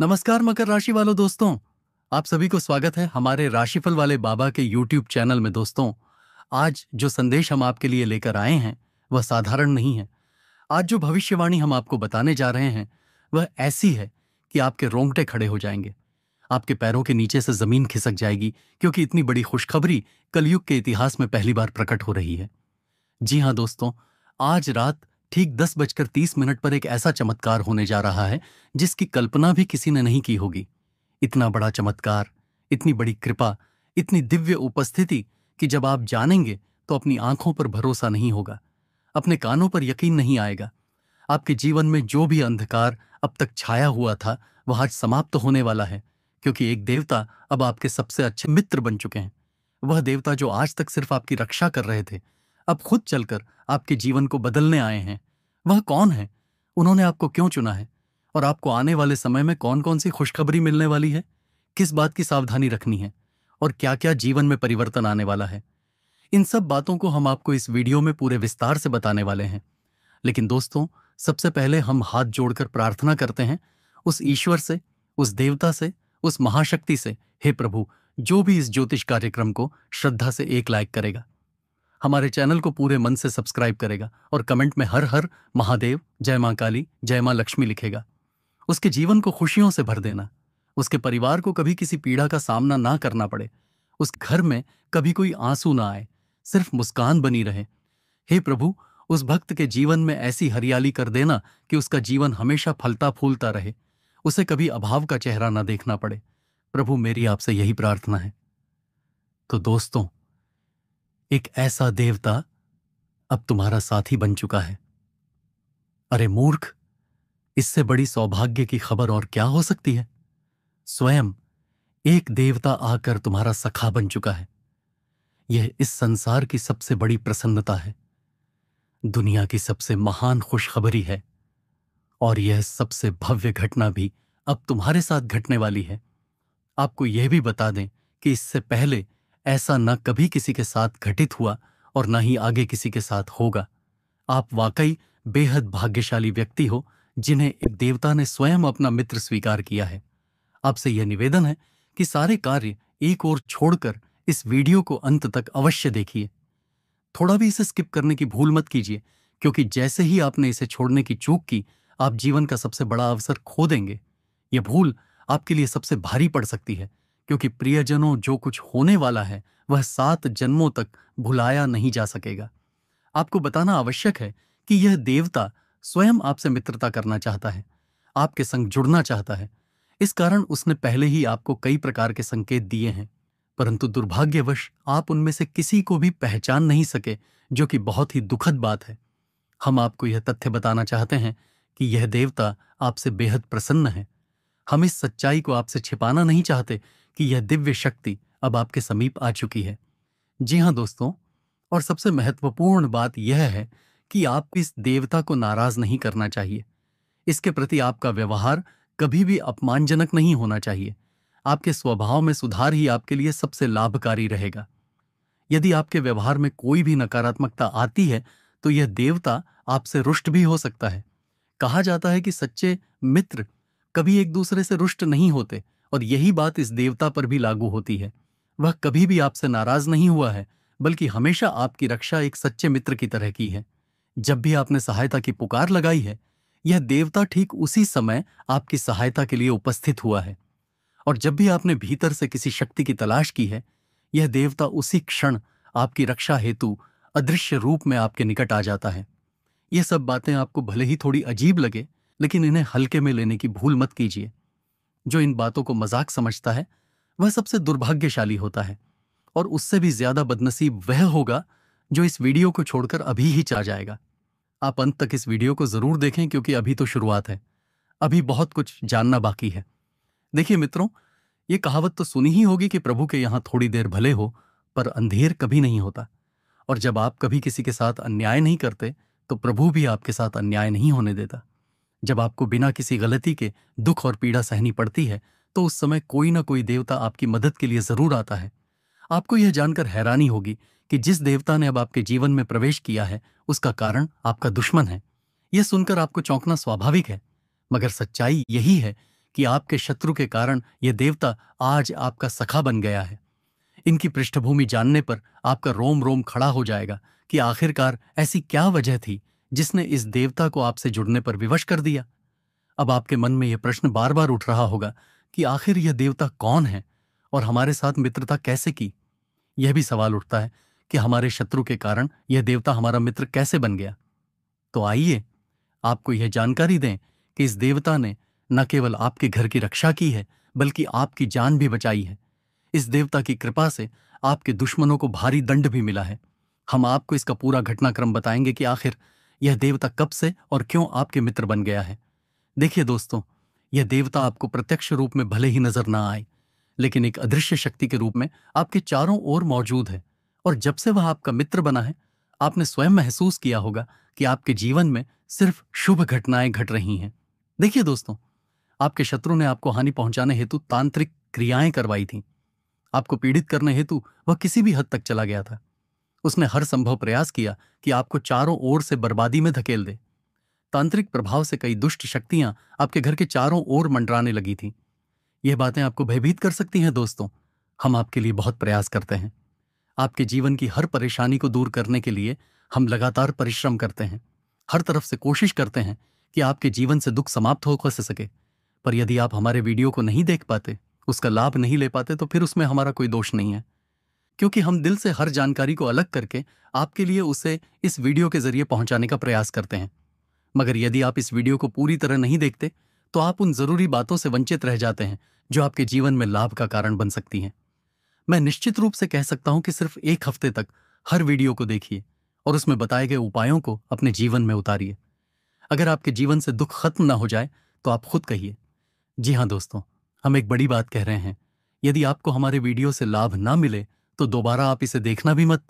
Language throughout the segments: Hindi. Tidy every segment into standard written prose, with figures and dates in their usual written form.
नमस्कार मकर राशि वालों दोस्तों। आप सभी को स्वागत है हमारे राशिफल वाले बाबा के यूट्यूब चैनल में। दोस्तों, आज जो संदेश हम आपके लिए लेकर आए हैं वह साधारण नहीं है। आज जो भविष्यवाणी हम आपको बताने जा रहे हैं वह ऐसी है कि आपके रोंगटे खड़े हो जाएंगे, आपके पैरों के नीचे से जमीन खिसक जाएगी, क्योंकि इतनी बड़ी खुशखबरी कलयुग के इतिहास में पहली बार प्रकट हो रही है। जी हाँ दोस्तों, आज रात ठीक 10:30 पर एक ऐसा चमत्कार होने जा रहा है जिसकी कल्पना भी किसी ने नहीं की होगी। इतना बड़ा चमत्कार, इतनी बड़ी कृपा, इतनी दिव्य उपस्थिति कि जब आप जानेंगे तो अपनी आंखों पर भरोसा नहीं होगा, अपने कानों पर यकीन नहीं आएगा। आपके जीवन में जो भी अंधकार अब तक छाया हुआ था वह आज समाप्त होने वाला है, क्योंकि एक देवता अब आपके सबसे अच्छे मित्र बन चुके हैं। वह देवता जो आज तक सिर्फ आपकी रक्षा कर रहे थे, अब खुद चलकर आपके जीवन को बदलने आए हैं। वह कौन है, उन्होंने आपको क्यों चुना है, और आपको आने वाले समय में कौन कौन सी खुशखबरी मिलने वाली है, किस बात की सावधानी रखनी है, और क्या क्या जीवन में परिवर्तन आने वाला है, इन सब बातों को हम आपको इस वीडियो में पूरे विस्तार से बताने वाले हैं। लेकिन दोस्तों, सबसे पहले हम हाथ जोड़कर प्रार्थना करते हैं उस ईश्वर से, उस देवता से, उस महाशक्ति से, हे प्रभु, जो भी इस ज्योतिष कार्यक्रम को श्रद्धा से एक लाइक करेगा, हमारे चैनल को पूरे मन से सब्सक्राइब करेगा और कमेंट में हर हर महादेव, जय मां काली, जय मां लक्ष्मी लिखेगा, उसके जीवन को खुशियों से भर देना, उसके परिवार को कभी किसी पीड़ा का सामना ना करना पड़े, उस घर में कभी कोई आंसू ना आए, सिर्फ मुस्कान बनी रहे। हे प्रभु, उस भक्त के जीवन में ऐसी हरियाली कर देना कि उसका जीवन हमेशा फलता फूलता रहे, उसे कभी अभाव का चेहरा ना देखना पड़े। प्रभु, मेरी आपसे यही प्रार्थना है। तो दोस्तों, एक ऐसा देवता अब तुम्हारा साथी बन चुका है। अरे मूर्ख, इससे बड़ी सौभाग्य की खबर और क्या हो सकती है। स्वयं एक देवता आकर तुम्हारा सखा बन चुका है। यह इस संसार की सबसे बड़ी प्रसन्नता है, दुनिया की सबसे महान खुशखबरी है, और यह सबसे भव्य घटना भी अब तुम्हारे साथ घटने वाली है। आपको यह भी बता दें कि इससे पहले ऐसा न कभी किसी के साथ घटित हुआ और न ही आगे किसी के साथ होगा। आप वाकई बेहद भाग्यशाली व्यक्ति हो जिन्हें एक देवता ने स्वयं अपना मित्र स्वीकार किया है। आपसे यह निवेदन है कि सारे कार्य एक ओर छोड़कर इस वीडियो को अंत तक अवश्य देखिए। थोड़ा भी इसे स्किप करने की भूल मत कीजिए, क्योंकि जैसे ही आपने इसे छोड़ने की चूक की, आप जीवन का सबसे बड़ा अवसर खो देंगे। यह भूल आपके लिए सबसे भारी पड़ सकती है, क्योंकि प्रियजनों, जो कुछ होने वाला है वह 7 जन्मों तक भुलाया नहीं जा सकेगा। आपको बताना आवश्यक है कि यह देवता स्वयं आपसे मित्रता करना चाहता है, आपके संग जुड़ना चाहता है। इस कारण उसने पहले ही आपको कई प्रकार के संकेत दिए हैं, परंतु दुर्भाग्यवश आप उनमें से किसी को भी पहचान नहीं सके, जो कि बहुत ही दुखद बात है। हम आपको यह तथ्य बताना चाहते हैं कि यह देवता आपसे बेहद प्रसन्न है। हम इस सच्चाई को आपसे छिपाना नहीं चाहते कि यह दिव्य शक्ति अब आपके समीप आ चुकी है। जी हाँ दोस्तों, और सबसे महत्वपूर्ण बात यह है कि आप इस देवता को नाराज नहीं करना चाहिए। इसके प्रति आपका व्यवहार कभी भी अपमानजनक नहीं होना चाहिए। आपके स्वभाव में सुधार ही आपके लिए सबसे लाभकारी रहेगा। यदि आपके व्यवहार में कोई भी नकारात्मकता आती है तो यह देवता आपसे रुष्ट भी हो सकता है। कहा जाता है कि सच्चे मित्र कभी एक दूसरे से रुष्ट नहीं होते, और यही बात इस देवता पर भी लागू होती है। वह कभी भी आपसे नाराज नहीं हुआ है, बल्कि हमेशा आपकी रक्षा एक सच्चे मित्र की तरह की है। जब भी आपने सहायता की पुकार लगाई है, यह देवता ठीक उसी समय आपकी सहायता के लिए उपस्थित हुआ है, और जब भी आपने भीतर से किसी शक्ति की तलाश की है, यह देवता उसी क्षण आपकी रक्षा हेतु अदृश्य रूप में आपके निकट आ जाता है। ये सब बातें आपको भले ही थोड़ी अजीब लगे, लेकिन इन्हें हल्के में लेने की भूल मत कीजिए। जो इन बातों को मजाक समझता है वह सबसे दुर्भाग्यशाली होता है, और उससे भी ज्यादा बदनसीब वह होगा जो इस वीडियो को छोड़कर अभी ही चला जाएगा। आप अंत तक इस वीडियो को जरूर देखें, क्योंकि अभी तो शुरुआत है, अभी बहुत कुछ जानना बाकी है। देखिए मित्रों, ये कहावत तो सुनी ही होगी कि प्रभु के यहां थोड़ी देर भले हो पर अंधेर कभी नहीं होता। और जब आप कभी किसी के साथ अन्याय नहीं करते तो प्रभु भी आपके साथ अन्याय नहीं होने देता। जब आपको बिना किसी गलती के दुख और पीड़ा सहनी पड़ती है तो उस समय कोई ना कोई देवता आपकी मदद के लिए जरूर आता है। आपको यह जानकर हैरानी होगी कि जिस देवता ने अब आपके जीवन में प्रवेश किया है उसका कारण आपका दुश्मन है। यह सुनकर आपको चौंकना स्वाभाविक है, मगर सच्चाई यही है कि आपके शत्रु के कारण यह देवता आज आपका सखा बन गया है। इनकी पृष्ठभूमि जानने पर आपका रोम रोम खड़ा हो जाएगा कि आखिरकार ऐसी क्या वजह थी जिसने इस देवता को आपसे जुड़ने पर विवश कर दिया। अब आपके मन में यह प्रश्न बार बार उठ रहा होगा कि आखिर यह देवता कौन है और हमारे साथ मित्रता कैसे की। यह भी सवाल उठता है कि हमारे शत्रु के कारण यह देवता हमारा मित्र कैसे बन गया। तो आइए आपको यह जानकारी दें कि इस देवता ने न केवल आपके घर की रक्षा की है बल्कि आपकी जान भी बचाई है। इस देवता की कृपा से आपके दुश्मनों को भारी दंड भी मिला है। हम आपको इसका पूरा घटनाक्रम बताएंगे कि आखिर यह देवता कब से और क्यों आपके मित्र बन गया है। देखिए दोस्तों, यह देवता आपको प्रत्यक्ष रूप में भले ही नजर ना आए, लेकिन एक अदृश्य शक्ति के रूप में आपके चारों ओर मौजूद है। और जब से वह आपका मित्र बना है, आपने स्वयं महसूस किया होगा कि आपके जीवन में सिर्फ शुभ घटनाएं घट रही हैं। देखिए दोस्तों, आपके शत्रु ने आपको हानि पहुंचाने हेतु तांत्रिक क्रियाएं करवाई थीं। आपको पीड़ित करने हेतु वह किसी भी हद तक चला गया था। उसने हर संभव प्रयास किया कि आपको चारों ओर से बर्बादी में धकेल दे। तांत्रिक प्रभाव से कई दुष्ट शक्तियां आपके घर के चारों ओर मंडराने लगी थीं। यह बातें आपको भयभीत कर सकती हैं दोस्तों। हम आपके लिए बहुत प्रयास करते हैं। आपके जीवन की हर परेशानी को दूर करने के लिए हम लगातार परिश्रम करते हैं। हर तरफ से कोशिश करते हैं कि आपके जीवन से दुख समाप्त हो सके। पर यदि आप हमारे वीडियो को नहीं देख पाते, उसका लाभ नहीं ले पाते, तो फिर उसमें हमारा कोई दोष नहीं है, क्योंकि हम दिल से हर जानकारी को अलग करके आपके लिए उसे इस वीडियो के जरिए पहुंचाने का प्रयास करते हैं। मगर यदि आप इस वीडियो को पूरी तरह नहीं देखते तो आप उन जरूरी बातों से वंचित रह जाते हैं जो आपके जीवन में लाभ का कारण बन सकती हैं। मैं निश्चित रूप से कह सकता हूं कि सिर्फ 1 हफ्ते तक हर वीडियो को देखिए और उसमें बताए गए उपायों को अपने जीवन में उतारिए। अगर आपके जीवन से दुख खत्म ना हो जाए तो आप खुद कहिए। जी हाँ दोस्तों, हम एक बड़ी बात कह रहे हैं। यदि आपको हमारे वीडियो से लाभ ना मिले तो दोबारा आप इसे देखना भी मत।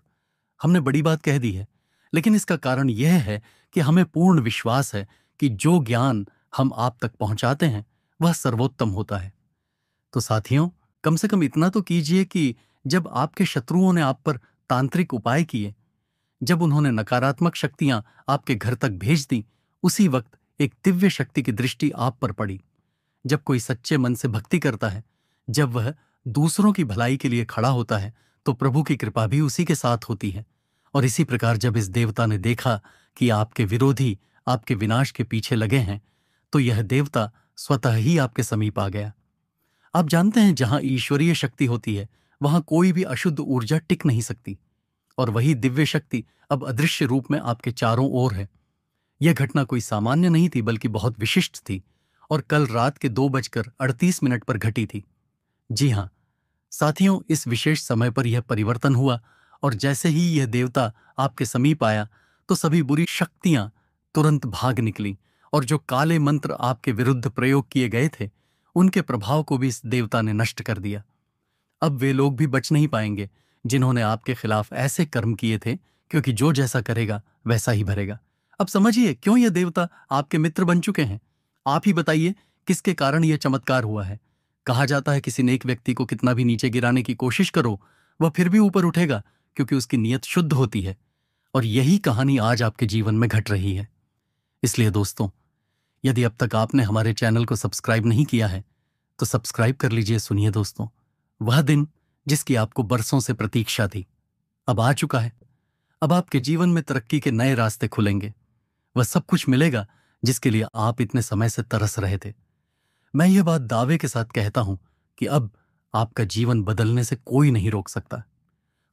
हमने बड़ी बात कह दी है, लेकिन इसका कारण यह है कि हमें पूर्ण विश्वास है कि जो ज्ञान हम आप तक पहुंचाते हैं वह सर्वोत्तम होता है। तो साथियों, कम से कम इतना तो कीजिए कि जब आपके शत्रुओं ने आप पर तांत्रिक उपाय किए, जब उन्होंने नकारात्मक शक्तियां आपके घर तक भेज दी, उसी वक्त एक दिव्य शक्ति की दृष्टि आप पर पड़ी। जब कोई सच्चे मन से भक्ति करता है, जब वह दूसरों की भलाई के लिए खड़ा होता है, तो प्रभु की कृपा भी उसी के साथ होती है। और इसी प्रकार जब इस देवता ने देखा कि आपके विरोधी आपके विनाश के पीछे लगे हैं, तो यह देवता स्वतः ही आपके समीप आ गया। आप जानते हैं, जहां ईश्वरीय शक्ति होती है वहां कोई भी अशुद्ध ऊर्जा टिक नहीं सकती। और वही दिव्य शक्ति अब अदृश्य रूप में आपके चारों ओर है। यह घटना कोई सामान्य नहीं थी बल्कि बहुत विशिष्ट थी और कल रात के 2:38 पर घटी थी। जी हां साथियों, इस विशेष समय पर यह परिवर्तन हुआ और जैसे ही यह देवता आपके समीप आया तो सभी बुरी शक्तियां तुरंत भाग निकली और जो काले मंत्र आपके विरुद्ध प्रयोग किए गए थे उनके प्रभाव को भी इस देवता ने नष्ट कर दिया। अब वे लोग भी बच नहीं पाएंगे जिन्होंने आपके खिलाफ ऐसे कर्म किए थे, क्योंकि जो जैसा करेगा वैसा ही भरेगा। अब समझिए क्यों यह देवता आपके मित्र बन चुके हैं। आप ही बताइए किसके कारण यह चमत्कार हुआ है। कहा जाता है किसी नेक व्यक्ति को कितना भी नीचे गिराने की कोशिश करो, वह फिर भी ऊपर उठेगा, क्योंकि उसकी नीयत शुद्ध होती है। और यही कहानी आज आपके जीवन में घट रही है। इसलिए दोस्तों, यदि अब तक आपने हमारे चैनल को सब्सक्राइब नहीं किया है तो सब्सक्राइब कर लीजिए। सुनिए दोस्तों, वह दिन जिसकी आपको बरसों से प्रतीक्षा थी अब आ चुका है। अब आपके जीवन में तरक्की के नए रास्ते खुलेंगे। वह सब कुछ मिलेगा जिसके लिए आप इतने समय से तरस रहे थे। मैं यह बात दावे के साथ कहता हूं कि अब आपका जीवन बदलने से कोई नहीं रोक सकता।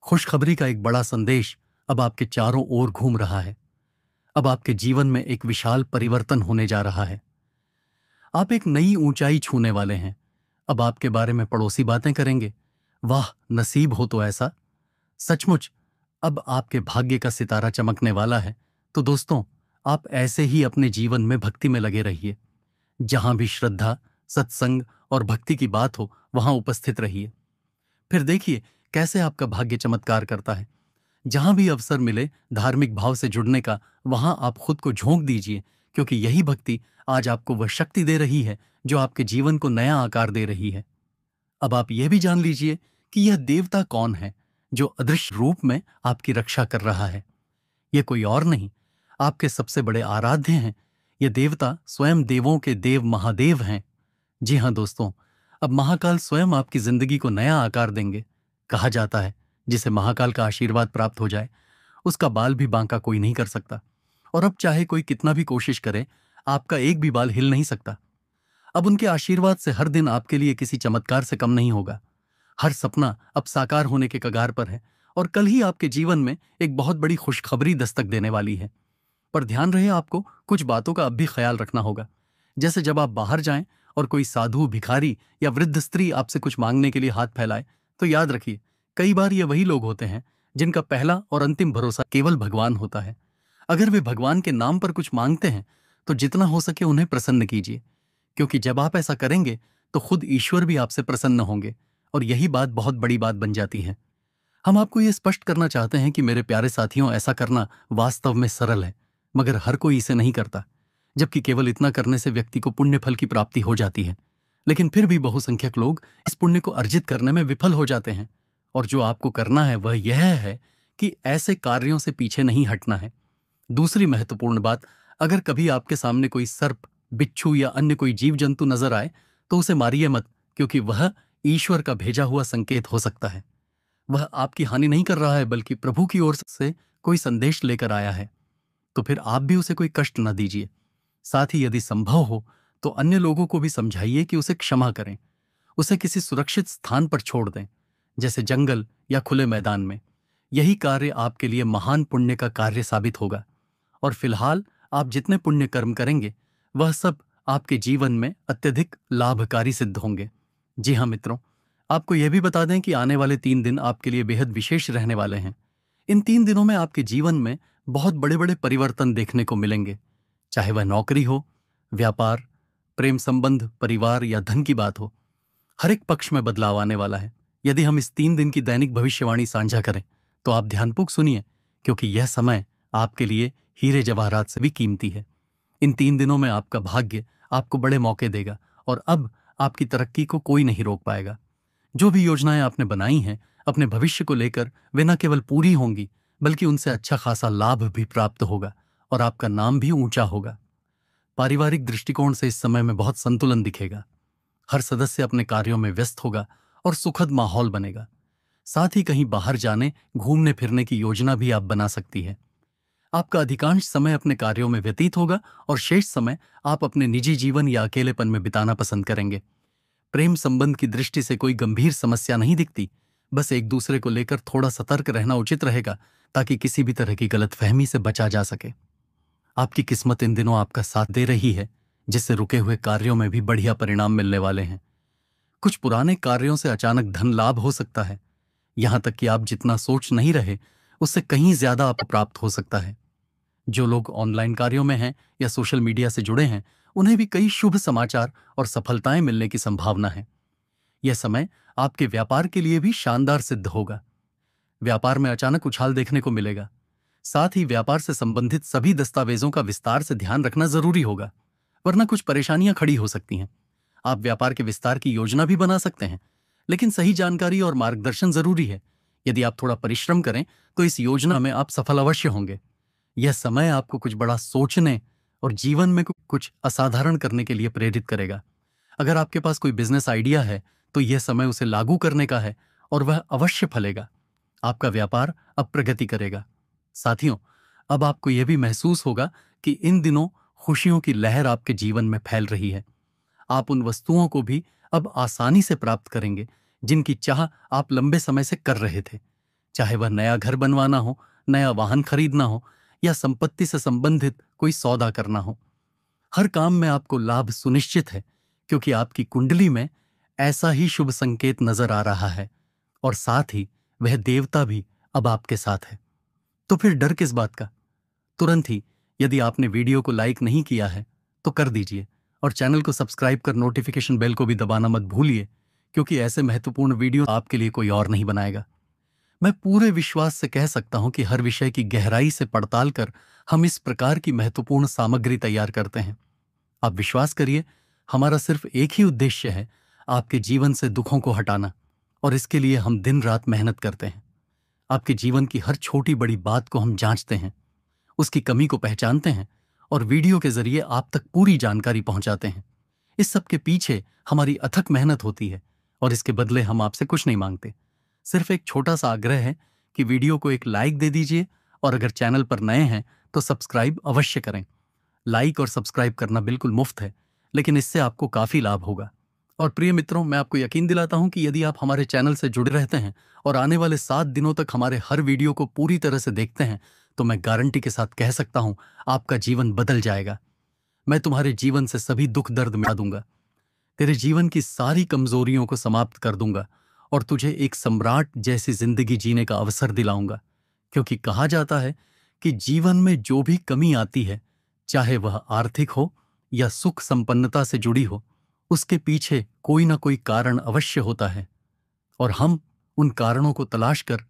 खुशखबरी का एक बड़ा संदेश अब आपके चारों ओर घूम रहा है। अब आपके जीवन में एक विशाल परिवर्तन होने जा रहा है। आप एक नई ऊंचाई छूने वाले हैं। अब आपके बारे में पड़ोसी बातें करेंगे, वाह नसीब हो तो ऐसा। सचमुच अब आपके भाग्य का सितारा चमकने वाला है। तो दोस्तों, आप ऐसे ही अपने जीवन में भक्ति में लगे रहिए। जहां भी श्रद्धा, सत्संग और भक्ति की बात हो वहां उपस्थित रहिए। फिर देखिए कैसे आपका भाग्य चमत्कार करता है। जहां भी अवसर मिले धार्मिक भाव से जुड़ने का, वहां आप खुद को झोंक दीजिए, क्योंकि यही भक्ति आज आपको वह शक्ति दे रही है जो आपके जीवन को नया आकार दे रही है। अब आप यह भी जान लीजिए कि यह देवता कौन है जो अदृश्य रूप में आपकी रक्षा कर रहा है। यह कोई और नहीं, आपके सबसे बड़े आराध्य हैं। ये देवता स्वयं देवों के देव महादेव हैं। जी हाँ दोस्तों, अब महाकाल स्वयं आपकी जिंदगी को नया आकार देंगे। कहा जाता है, जिसे महाकाल का आशीर्वाद प्राप्त हो जाए, उसका बाल भी बांका कोई नहीं कर सकता। और अब चाहे कोई कितना भी कोशिश करे, आपका एक भी बाल हिल नहीं सकता। अब उनके आशीर्वाद से हर दिन आपके लिए किसी चमत्कार से कम नहीं होगा। हर सपना अब साकार होने के कगार पर है और कल ही आपके जीवन में एक बहुत बड़ी खुशखबरी दस्तक देने वाली है। पर ध्यान रहे, आपको कुछ बातों का अब भी ख्याल रखना होगा। जैसे जब आप बाहर जाएं और कोई साधु, भिखारी या वृद्ध स्त्री आपसे कुछ मांगने के लिए हाथ फैलाए, तो याद रखिए, कई बार ये वही लोग होते हैं जिनका पहला और अंतिम भरोसा केवल भगवान होता है। अगर वे भगवान के नाम पर कुछ मांगते हैं, तो जितना हो सके उन्हें प्रसन्न कीजिए, क्योंकि जब आप ऐसा करेंगे तो खुद ईश्वर भी आपसे प्रसन्न होंगे और यही बात बहुत बड़ी बात बन जाती है। हम आपको ये स्पष्ट करना चाहते हैं कि मेरे प्यारे साथियों, ऐसा करना वास्तव में सरल है, मगर हर कोई इसे नहीं करता। जबकि केवल इतना करने से व्यक्ति को पुण्य फल की प्राप्ति हो जाती है, लेकिन फिर भी बहुसंख्यक लोग इस पुण्य को अर्जित करने में विफल हो जाते हैं। और जो आपको करना है वह यह है कि ऐसे कार्यों से पीछे नहीं हटना है। दूसरी महत्वपूर्ण बात, अगर कभी आपके सामने कोई सर्प, बिच्छू या अन्य कोई जीव जंतु नजर आए, तो उसे मारिए मत, क्योंकि वह ईश्वर का भेजा हुआ संकेत हो सकता है। वह आपकी हानि नहीं कर रहा है, बल्कि प्रभु की ओर से कोई संदेश लेकर आया है। तो फिर आप भी उसे कोई कष्ट न दीजिए। साथ ही यदि संभव हो तो अन्य लोगों को भी समझाइए कि उसे क्षमा करें। उसे किसी सुरक्षित स्थान पर छोड़ दें, जैसे जंगल या खुले मैदान में। यही कार्य आपके लिए महान पुण्य का कार्य साबित होगा। और फिलहाल आप जितने पुण्य कर्म करेंगे, वह सब आपके जीवन में अत्यधिक लाभकारी सिद्ध होंगे। जी हाँ मित्रों, आपको यह भी बता दें कि आने वाले 3 दिन आपके लिए बेहद विशेष रहने वाले हैं। इन 3 दिनों में आपके जीवन में बहुत बड़े बड़े परिवर्तन देखने को मिलेंगे। चाहे वह नौकरी हो, व्यापार, प्रेम संबंध, परिवार या धन की बात हो, हर एक पक्ष में बदलाव आने वाला है। यदि हम इस 3 दिन की दैनिक भविष्यवाणी साझा करें, तो आप ध्यानपूर्वक सुनिए, क्योंकि यह समय आपके लिए हीरे जवाहरात से भी कीमती है। इन 3 दिनों में आपका भाग्य आपको बड़े मौके देगा और अब आपकी तरक्की को कोई नहीं रोक पाएगा। जो भी योजनाएं आपने बनाई हैं अपने भविष्य को लेकर, वे न केवल पूरी होंगी, बल्कि उनसे अच्छा खासा लाभ भी प्राप्त होगा और आपका नाम भी ऊंचा होगा। पारिवारिक दृष्टिकोण से इस समय में बहुत संतुलन दिखेगा। हर सदस्य अपने कार्यों में व्यस्त होगा और सुखद माहौल बनेगा। साथ ही कहीं बाहर जाने, घूमने फिरने की योजना भी आप बना सकती है। आपका अधिकांश समय अपने कार्यों में व्यतीत होगा और शेष समय आप अपने निजी जीवन या अकेलेपन में बिताना पसंद करेंगे। प्रेम संबंध की दृष्टि से कोई गंभीर समस्या नहीं दिखती। बस एक दूसरे को लेकर थोड़ा सतर्क रहना उचित रहेगा, ताकि किसी भी तरह की गलतफहमी से बचा जा सके। आपकी किस्मत इन दिनों आपका साथ दे रही है, जिससे रुके हुए कार्यों में भी बढ़िया परिणाम मिलने वाले हैं। कुछ पुराने कार्यों से अचानक धन लाभ हो सकता है। यहां तक कि आप जितना सोच नहीं रहे, उससे कहीं ज्यादा आपको प्राप्त हो सकता है। जो लोग ऑनलाइन कार्यों में हैं या सोशल मीडिया से जुड़े हैं, उन्हें भी कई शुभ समाचार और सफलताएं मिलने की संभावना है। यह समय आपके व्यापार के लिए भी शानदार सिद्ध होगा। व्यापार में अचानक उछाल देखने को मिलेगा। साथ ही व्यापार से संबंधित सभी दस्तावेजों का विस्तार से ध्यान रखना जरूरी होगा, वरना कुछ परेशानियां खड़ी हो सकती हैं। आप व्यापार के विस्तार की योजना भी बना सकते हैं, लेकिन सही जानकारी और मार्गदर्शन जरूरी है। यदि आप थोड़ा परिश्रम करें, तो इस योजना में आप सफल अवश्य होंगे। यह समय आपको कुछ बड़ा सोचने और जीवन में कुछ असाधारण करने के लिए प्रेरित करेगा। अगर आपके पास कोई बिजनेस आइडिया है, तो यह समय उसे लागू करने का है और वह अवश्य फलेगा। आपका व्यापार अब प्रगति करेगा। साथियों, अब आपको यह भी महसूस होगा कि इन दिनों खुशियों की लहर आपके जीवन में फैल रही है। आप उन वस्तुओं को भी अब आसानी से प्राप्त करेंगे जिनकी चाह आप लंबे समय से कर रहे थे। चाहे वह नया घर बनवाना हो, नया वाहन खरीदना हो या संपत्ति से संबंधित कोई सौदा करना हो, हर काम में आपको लाभ सुनिश्चित है, क्योंकि आपकी कुंडली में ऐसा ही शुभ संकेत नजर आ रहा है और साथ ही वह देवता भी अब आपके साथ है। तो फिर डर किस बात का? तुरंत ही, यदि आपने वीडियो को लाइक नहीं किया है तो कर दीजिए और चैनल को सब्सक्राइब कर नोटिफिकेशन बेल को भी दबाना मत भूलिए, क्योंकि ऐसे महत्वपूर्ण वीडियो आपके लिए कोई और नहीं बनाएगा। मैं पूरे विश्वास से कह सकता हूं कि हर विषय की गहराई से पड़ताल कर हम इस प्रकार की महत्वपूर्ण सामग्री तैयार करते हैं। आप विश्वास करिए, हमारा सिर्फ एक ही उद्देश्य है, आपके जीवन से दुखों को हटाना, और इसके लिए हम दिन रात मेहनत करते हैं। आपके जीवन की हर छोटी बड़ी बात को हम जांचते हैं, उसकी कमी को पहचानते हैं और वीडियो के जरिए आप तक पूरी जानकारी पहुंचाते हैं। इस सब के पीछे हमारी अथक मेहनत होती है और इसके बदले हम आपसे कुछ नहीं मांगते। सिर्फ एक छोटा सा आग्रह है कि वीडियो को एक लाइक दे दीजिए और अगर चैनल पर नए हैं तो सब्सक्राइब अवश्य करें। लाइक और सब्सक्राइब करना बिल्कुल मुफ्त है, लेकिन इससे आपको काफी लाभ होगा। और प्रिय मित्रों, मैं आपको यकीन दिलाता हूं कि यदि आप हमारे चैनल से जुड़े रहते हैं और आने वाले 7 दिनों तक हमारे हर वीडियो को पूरी तरह से देखते हैं, तो मैं गारंटी के साथ कह सकता हूं आपका जीवन बदल जाएगा। मैं तुम्हारे जीवन से सभी दुख दर्द मिटा दूंगा, तेरे जीवन की सारी कमजोरियों को समाप्त कर दूंगा और तुझे एक सम्राट जैसी जिंदगी जीने का अवसर दिलाऊंगा। क्योंकि कहा जाता है कि जीवन में जो भी कमी आती है, चाहे वह आर्थिक हो या सुख संपन्नता से जुड़ी हो, उसके पीछे कोई ना कोई कारण अवश्य होता है और हम उन कारणों को तलाश कर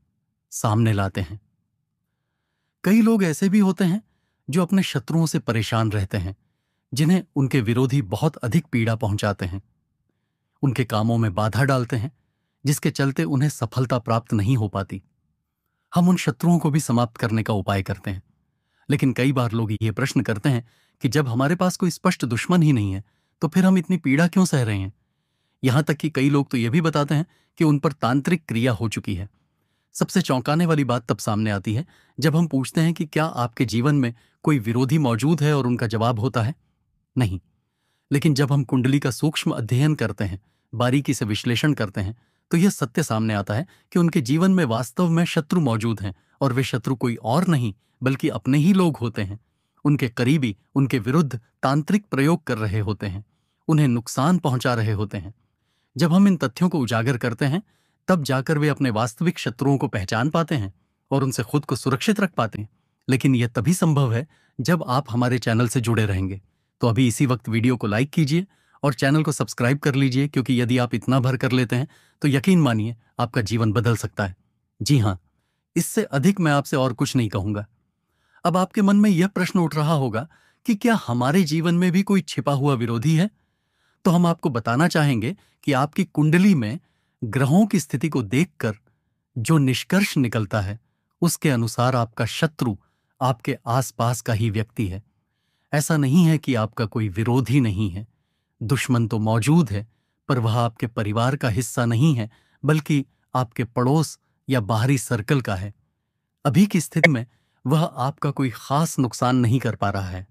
सामने लाते हैं। कई लोग ऐसे भी होते हैं जो अपने शत्रुओं से परेशान रहते हैं, जिन्हें उनके विरोधी बहुत अधिक पीड़ा पहुंचाते हैं, उनके कामों में बाधा डालते हैं, जिसके चलते उन्हें सफलता प्राप्त नहीं हो पाती। हम उन शत्रुओं को भी समाप्त करने का उपाय करते हैं, लेकिन कई बार लोग ये प्रश्न करते हैं कि जब हमारे पास कोई स्पष्ट दुश्मन ही नहीं है तो फिर हम इतनी पीड़ा क्यों सह रहे हैं। यहां तक कि कई लोग तो यह भी बताते हैं कि उन पर तांत्रिक क्रिया हो चुकी है। सबसे चौंकाने वाली बात तब सामने आती है जब हम पूछते हैं कि क्या आपके जीवन में कोई विरोधी मौजूद है, और उनका जवाब होता है नहीं। लेकिन जब हम कुंडली का सूक्ष्म अध्ययन करते हैं, बारीकी से विश्लेषण करते हैं, तो यह सत्य सामने आता है कि उनके जीवन में वास्तव में शत्रु मौजूद हैं, और वे शत्रु कोई और नहीं बल्कि अपने ही लोग होते हैं। उनके करीबी उनके विरुद्ध तांत्रिक प्रयोग कर रहे होते हैं, उन्हें नुकसान पहुंचा रहे होते हैं। जब हम इन तथ्यों को उजागर करते हैं, तब जाकर वे अपने वास्तविक शत्रुओं को पहचान पाते हैं और उनसे खुद को सुरक्षित रख पाते हैं। लेकिन यह तभी संभव है जब आप हमारे चैनल से जुड़े रहेंगे। तो अभी इसी वक्त वीडियो को लाइक कीजिए और चैनल को सब्सक्राइब कर लीजिए, क्योंकि यदि आप इतना भर कर लेते हैं तो यकीन मानिए आपका जीवन बदल सकता है। जी हाँ, इससे अधिक मैं आपसे और कुछ नहीं कहूंगा। अब आपके मन में यह प्रश्न उठ रहा होगा कि क्या हमारे जीवन में भी कोई छिपा हुआ विरोधी है? तो हम आपको बताना चाहेंगे कि आपकी कुंडली में ग्रहों की स्थिति को देखकर जो निष्कर्ष निकलता है, उसके अनुसार आपका शत्रु आपके आसपास का ही व्यक्ति है। ऐसा नहीं है कि आपका कोई विरोधी नहीं है। दुश्मन तो मौजूद है, पर वह आपके परिवार का हिस्सा नहीं है, बल्कि आपके पड़ोस या बाहरी सर्कल का है। अभी की स्थिति में वह आपका कोई खास नुकसान नहीं कर पा रहा है,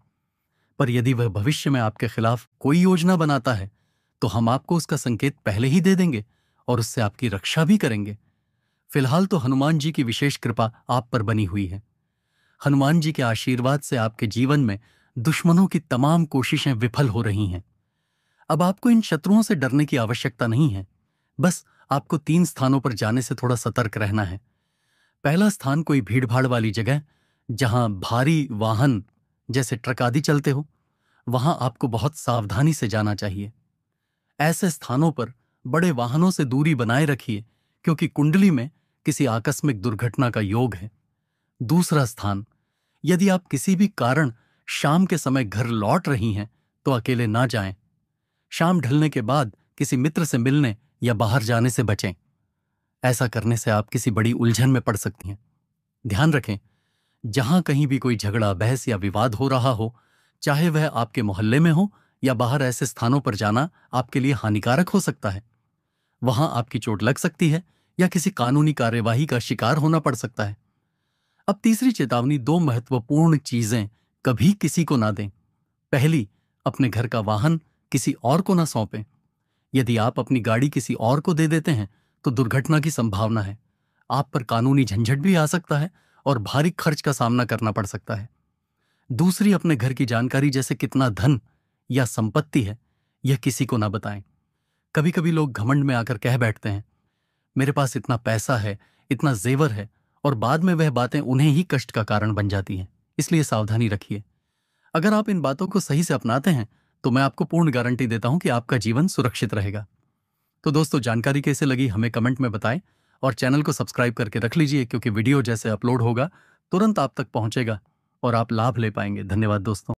पर यदि वह भविष्य में आपके खिलाफ कोई योजना बनाता है तो हम आपको उसका संकेत पहले ही दे देंगे और उससे आपकी रक्षा भी करेंगे। फिलहाल तो हनुमान जी की विशेष कृपा आप पर बनी हुई है। हनुमान जी के आशीर्वाद से आपके जीवन में दुश्मनों की तमाम कोशिशें विफल हो रही हैं। अब आपको इन शत्रुओं से डरने की आवश्यकता नहीं है। बस आपको 3 स्थानों पर जाने से थोड़ा सतर्क रहना है। पहला स्थान कोई भीड़भाड़ वाली जगह, जहां भारी वाहन जैसे ट्रक आदि चलते हो, वहां आपको बहुत सावधानी से जाना चाहिए। ऐसे स्थानों पर बड़े वाहनों से दूरी बनाए रखिए, क्योंकि कुंडली में किसी आकस्मिक दुर्घटना का योग है। दूसरा स्थान, यदि आप किसी भी कारण शाम के समय घर लौट रही हैं तो अकेले ना जाएं। शाम ढलने के बाद किसी मित्र से मिलने या बाहर जाने से बचें। ऐसा करने से आप किसी बड़ी उलझन में पड़ सकती हैं। ध्यान रखें, जहां कहीं भी कोई झगड़ा, बहस या विवाद हो रहा हो, चाहे वह आपके मोहल्ले में हो या बाहर, ऐसे स्थानों पर जाना आपके लिए हानिकारक हो सकता है। वहां आपकी चोट लग सकती है या किसी कानूनी कार्यवाही का शिकार होना पड़ सकता है। अब तीसरी चेतावनी, 2 महत्वपूर्ण चीजें कभी किसी को ना दें। पहली, अपने घर का वाहन किसी और को ना सौंपें। यदि आप अपनी गाड़ी किसी और को दे देते हैं तो दुर्घटना की संभावना है। आप पर कानूनी झंझट भी आ सकता है और भारी खर्च का सामना करना पड़ सकता है। दूसरी, अपने घर की जानकारी जैसे कितना धन या संपत्ति है, यह किसी को ना बताएं। कभी कभी लोग घमंड में आकर कह बैठते हैं, मेरे पास इतना पैसा है, इतना जेवर है, और बाद में वह बातें उन्हें ही कष्ट का कारण बन जाती हैं। इसलिए सावधानी रखिए। अगर आप इन बातों को सही से अपनाते हैं तो मैं आपको पूर्ण गारंटी देता हूं कि आपका जीवन सुरक्षित रहेगा। तो दोस्तों, जानकारी कैसे लगी हमें कमेंट में बताएं और चैनल को सब्सक्राइब करके रख लीजिए, क्योंकि वीडियो जैसे अपलोड होगा तुरंत आप तक पहुंचेगा और आप लाभ ले पाएंगे। धन्यवाद दोस्तों।